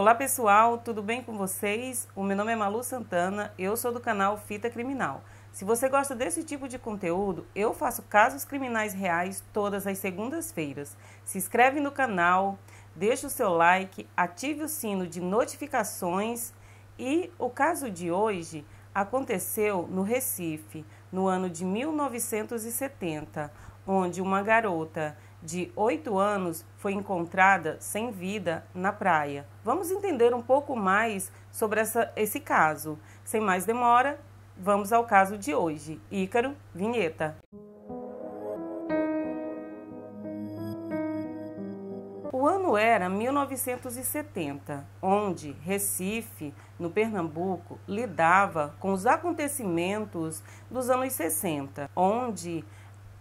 Olá pessoal, tudo bem com vocês? O meu nome é Malu Santana, eu sou do canal Fita Criminal. Se você gosta desse tipo de conteúdo, eu faço casos criminais reais todas as segundas-feiras. Se inscreve no canal, deixa o seu like, ative o sino de notificações e o caso de hoje aconteceu no Recife, no ano de 1970, onde uma garota de 8 anos foi encontrada sem vida na praia. Vamos entender um pouco mais sobre esse caso. Sem mais demora, vamos ao caso de hoje. Ícaro, vinheta. O ano era 1970, onde Recife, no Pernambuco, lidava com os acontecimentos dos anos 60, onde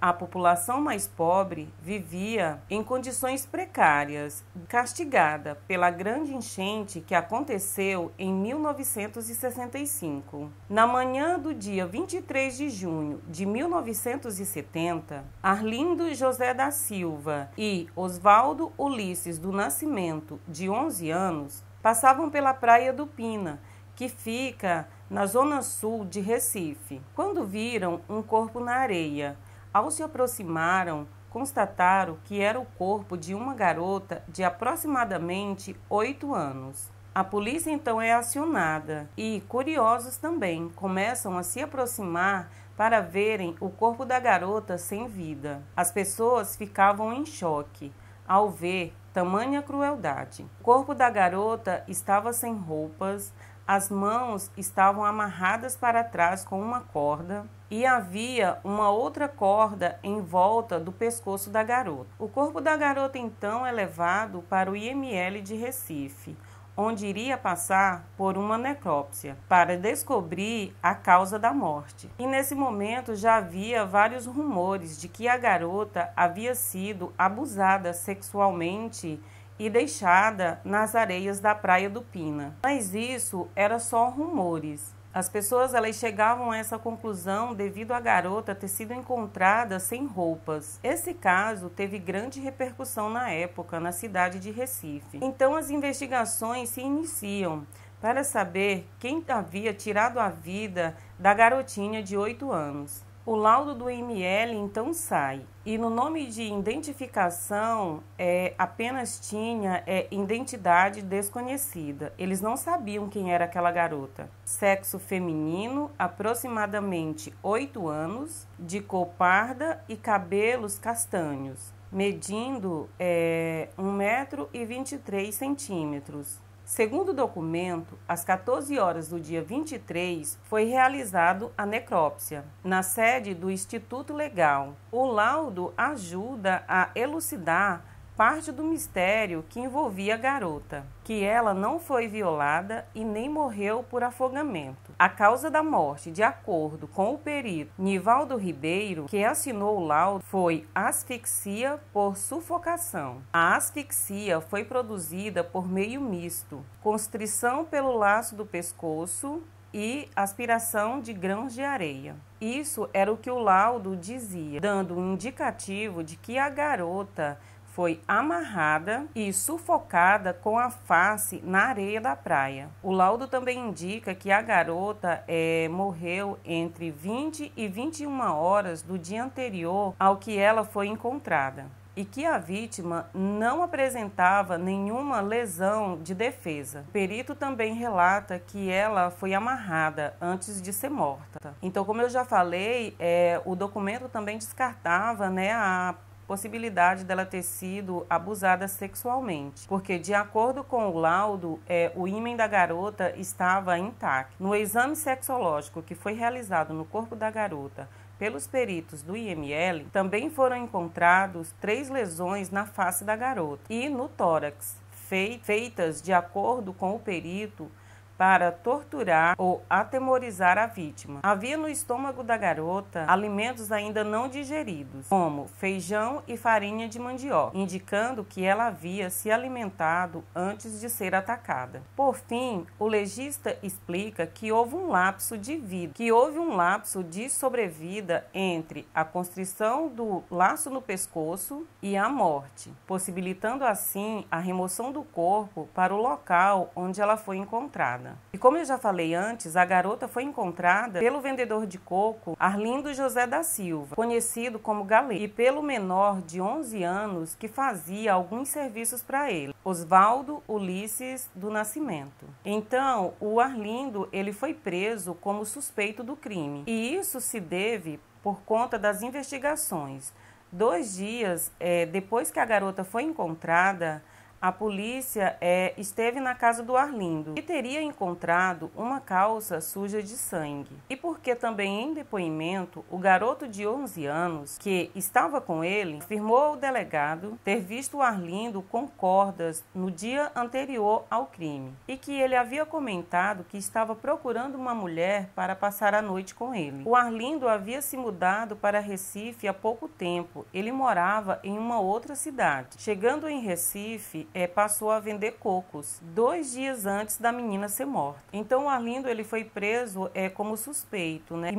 a população mais pobre vivia em condições precárias, castigada pela grande enchente que aconteceu em 1965. Na manhã do dia 23 de junho de 1970, Arlindo José da Silva e Osvaldo Ulisses do Nascimento, de 11 anos, passavam pela Praia do Pina, que fica na zona sul de Recife, quando viram um corpo na areia. Ao se aproximaram, constataram que era o corpo de uma garota de aproximadamente 8 anos. A polícia então é acionada e curiosos também começam a se aproximar para verem o corpo da garota sem vida. As pessoas ficavam em choque ao ver tamanha crueldade. O corpo da garota estava sem roupas, as mãos estavam amarradas para trás com uma corda e havia uma outra corda em volta do pescoço da garota. O corpo da garota então é levado para o IML de Recife, onde iria passar por uma necrópsia para descobrir a causa da morte. E nesse momento já havia vários rumores de que a garota havia sido abusada sexualmente e deixada nas areias da Praia do Pina. Mas isso era só rumores. As pessoas elas chegavam a essa conclusão devido à garota ter sido encontrada sem roupas. Esse caso teve grande repercussão na época na cidade de Recife. Então as investigações se iniciam para saber quem havia tirado a vida da garotinha de 8 anos. O laudo do IML então sai e no nome de identificação apenas tinha identidade desconhecida. Eles não sabiam quem era aquela garota. Sexo feminino, aproximadamente 8 anos, de cor parda e cabelos castanhos, medindo 1,23 m. Segundo o documento, às 14 horas do dia 23, foi realizado a necrópsia, na sede do Instituto Legal. O laudo ajuda a elucidar parte do mistério que envolvia a garota, que ela não foi violada e nem morreu por afogamento. A causa da morte, de acordo com o perito Nivaldo Ribeiro, que assinou o laudo, foi asfixia por sufocação. A asfixia foi produzida por meio misto, constrição pelo laço do pescoço e aspiração de grãos de areia. Isso era o que o laudo dizia, dando um indicativo de que a garota foi amarrada e sufocada com a face na areia da praia. O laudo também indica que a garota morreu entre 20 e 21 horas do dia anterior ao que ela foi encontrada e que a vítima não apresentava nenhuma lesão de defesa. O perito também relata que ela foi amarrada antes de ser morta. Então, como eu já falei, o documento também descartava a possibilidade dela ter sido abusada sexualmente, porque de acordo com o laudo, o ímen da garota estava intacto. No exame sexológico que foi realizado no corpo da garota pelos peritos do IML, também foram encontrados 3 lesões na face da garota e no tórax, feitas de acordo com o perito para torturar ou atemorizar a vítima. Havia no estômago da garota alimentos ainda não digeridos, como feijão e farinha de mandioca, indicando que ela havia se alimentado antes de ser atacada. Por fim, o legista explica que houve um lapso de sobrevida entre a constrição do laço no pescoço e a morte, possibilitando assim a remoção do corpo para o local onde ela foi encontrada. E como eu já falei antes, a garota foi encontrada pelo vendedor de coco Arlindo José da Silva, conhecido como Galego, e pelo menor de 11 anos que fazia alguns serviços para ele, Osvaldo Ulisses do Nascimento. Então, o Arlindo ele foi preso como suspeito do crime, e isso se deve por conta das investigações. 2 dias depois que a garota foi encontrada, a polícia esteve na casa do Arlindo e teria encontrado uma calça suja de sangue. E porque também em depoimento, o garoto de 11 anos que estava com ele afirmou ao delegado ter visto o Arlindo com cordas no dia anterior ao crime e que ele havia comentado que estava procurando uma mulher para passar a noite com ele. O Arlindo havia se mudado para Recife há pouco tempo. Ele morava em uma outra cidade. Chegando em Recife, passou a vender cocos 2 dias antes da menina ser morta. Então o Arlindo ele foi preso como suspeito, né?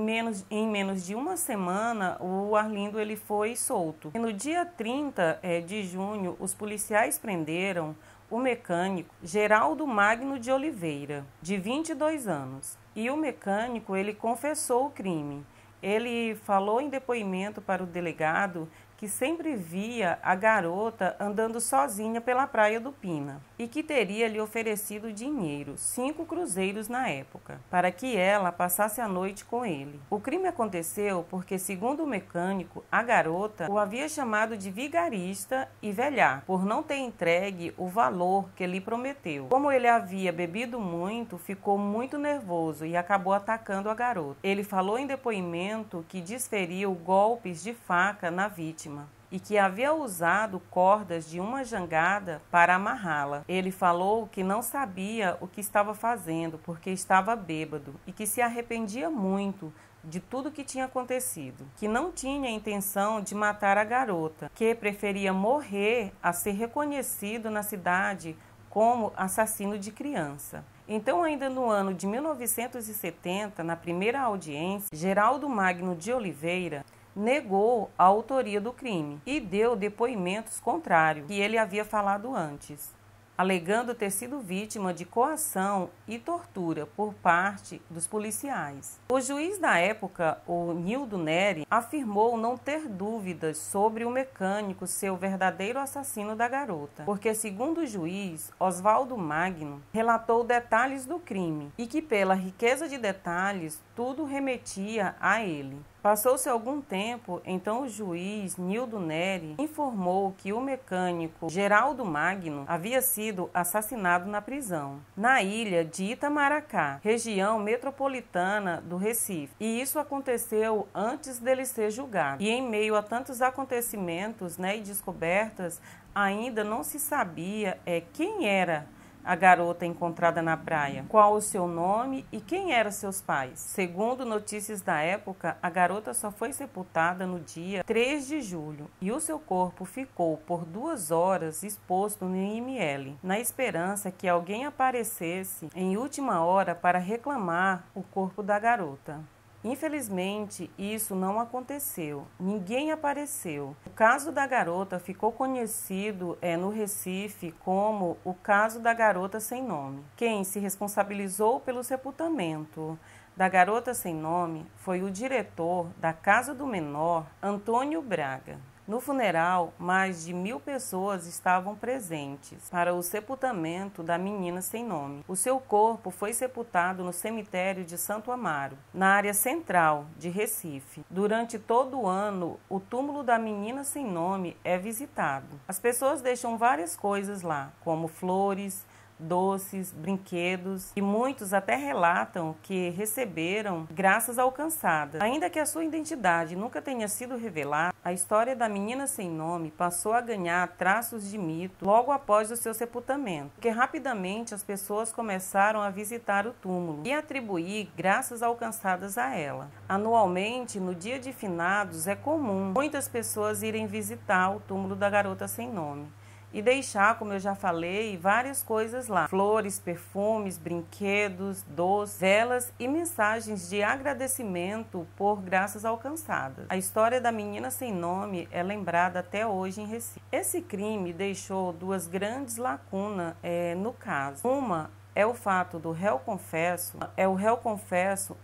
Em menos de uma semana o Arlindo ele foi solto. E no dia 30 de junho os policiais prenderam o mecânico Geraldo Magno de Oliveira, de 22 anos. E o mecânico ele confessou o crime. Ele falou em depoimento para o delegado que sempre via a garota andando sozinha pela praia do Pina e que teria lhe oferecido dinheiro, 5 cruzeiros na época, para que ela passasse a noite com ele. O crime aconteceu porque, segundo o mecânico, a garota o havia chamado de vigarista e velhar, por não ter entregue o valor que lhe prometeu. Como ele havia bebido muito, ficou muito nervoso e acabou atacando a garota. Ele falou em depoimento que desferiu golpes de faca na vítima e que havia usado cordas de uma jangada para amarrá-la. Ele falou que não sabia o que estava fazendo porque estava bêbado e que se arrependia muito de tudo que tinha acontecido, que não tinha intenção de matar a garota, que preferia morrer a ser reconhecido na cidade como assassino de criança. Então, ainda no ano de 1970, na primeira audiência, Geraldo Magno de Oliveira negou a autoria do crime e deu depoimentos contrários que ele havia falado antes, alegando ter sido vítima de coação e tortura por parte dos policiais. O juiz da época, o Nildo Neri, afirmou não ter dúvidas sobre o mecânico ser o verdadeiro assassino da garota, porque, segundo o juiz, Osvaldo Magno relatou detalhes do crime e que, pela riqueza de detalhes, tudo remetia a ele. Passou-se algum tempo, então o juiz Nildo Neri informou que o mecânico Geraldo Magno havia sido assassinado na prisão, na ilha de Itamaracá, região metropolitana do Recife. E isso aconteceu antes dele ser julgado. E em meio a tantos acontecimentos, e descobertas, ainda não se sabia quem era a garota encontrada na praia, qual o seu nome e quem eram seus pais. Segundo notícias da época, a garota só foi sepultada no dia 3 de julho e o seu corpo ficou por 2 horas exposto no IML, na esperança que alguém aparecesse em última hora para reclamar o corpo da garota. Infelizmente, isso não aconteceu. Ninguém apareceu. O caso da garota ficou conhecido no Recife como o caso da garota sem nome. Quem se responsabilizou pelo sepultamento da garota sem nome foi o diretor da Casa do Menor, Antônio Braga. No funeral, mais de 1.000 pessoas estavam presentes para o sepultamento da menina sem nome. O seu corpo foi sepultado no cemitério de Santo Amaro, na área central de Recife. Durante todo o ano, o túmulo da menina sem nome é visitado. As pessoas deixam várias coisas lá, como flores, doces, brinquedos, e muitos até relatam que receberam graças alcançadas. Ainda que a sua identidade nunca tenha sido revelada, a história da menina sem nome passou a ganhar traços de mito logo após o seu sepultamento, porque rapidamente as pessoas começaram a visitar o túmulo e atribuir graças alcançadas a ela. Anualmente, no dia de finados, é comum muitas pessoas irem visitar o túmulo da garota sem nome e deixar, como eu já falei, várias coisas lá: flores, perfumes, brinquedos, doces, velas e mensagens de agradecimento por graças alcançadas. A história da menina sem nome é lembrada até hoje em Recife. Esse crime deixou duas grandes lacunas no caso. Uma é o fato do réu confesso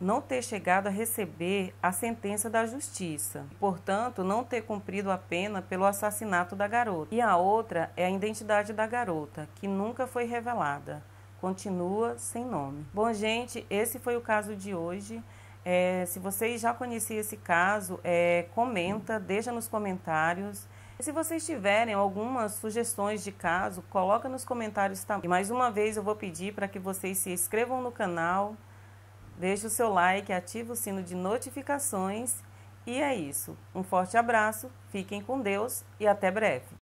não ter chegado a receber a sentença da justiça, portanto, não ter cumprido a pena pelo assassinato da garota. E a outra é a identidade da garota, que nunca foi revelada. Continua sem nome. Bom, gente, esse foi o caso de hoje. Se vocês já conheciam esse caso, comenta, deixa nos comentários. Se vocês tiverem algumas sugestões de caso, coloca nos comentários também. E mais uma vez eu vou pedir para que vocês se inscrevam no canal, deixe o seu like, ative o sino de notificações. E é isso. Um forte abraço, fiquem com Deus e até breve.